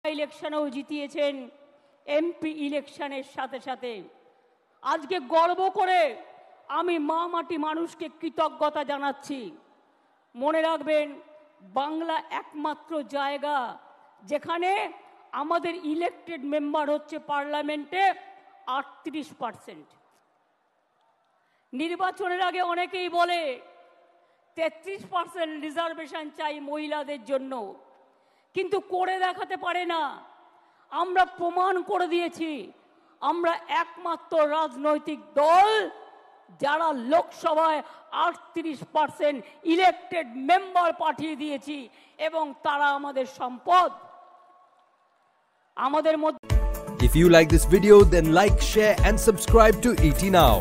ইলেকশনেও জিতিয়েছেন, MP ইলেকশনের সাথে সাথে। আজকে গর্ব করে আমি মা মাটি মানুষকে কৃতজ্ঞতা জানাচ্ছি। মনে রাখবেন, বাংলা একমাত্র জায়গা যেখানে আমাদের ইলেক্টেড মেম্বার হচ্ছে পার্লামেন্টে 38%। নির্বাচনের আগে অনেকেই বলে 33% রিজার্ভেশন চাই মহিলাদের জন্য, কিন্তু করে দেখাতে পারে না। আমরা প্রমাণ করে দিয়েছি আমরা একমাত্র রাজনৈতিক দল যারা লোকসভায় 38% ইলেক্টেড মেম্বার পাঠিয়ে দিয়েছি, এবং তারা আমাদের সম্পদ। আমাদের মধ্যে If you like this video, then like, share and subscribe to ET Now.